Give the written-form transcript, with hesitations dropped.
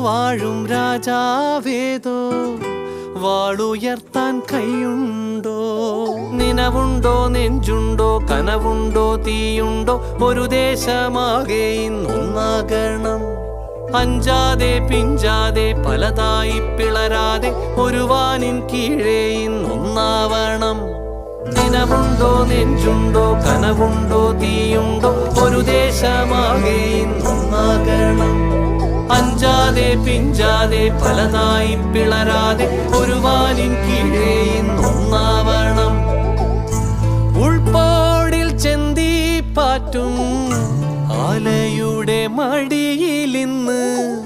വാഴും രാജാവേതോ വാളുയർത്താൻ കൈയുണ്ടോ? നിനവുണ്ടോ, നെഞ്ചുണ്ടോ, കനവുണ്ടോ, തീയുണ്ടോ? ഒരു ദേശമാകെ ഇന്നൊന്നാകണം. അഞ്ചാതെ പിഞ്ചാതെ പലതായി പിളരാതെ ഒരു വാനിൻ കീഴേ ഇന്നൊന്നാവണം. നിനവുണ്ടോ, നെഞ്ചുണ്ടോ, കനവുണ്ടോ, തീയുണ്ടോ? ഒരു ദേശമാകെ ഇന്നൊന്നാകണം. അഞ്ചാതെ പിഞ്ചാതെ പലതായി പിളരാതെ ഒരു വാനിൻ കീഴേ ഇന്നൊന്നാവണം. ഉൾപ്പാടിൽ ചെന്തി പാറ്റും ആലയുടെ മടിയിലിന്ന്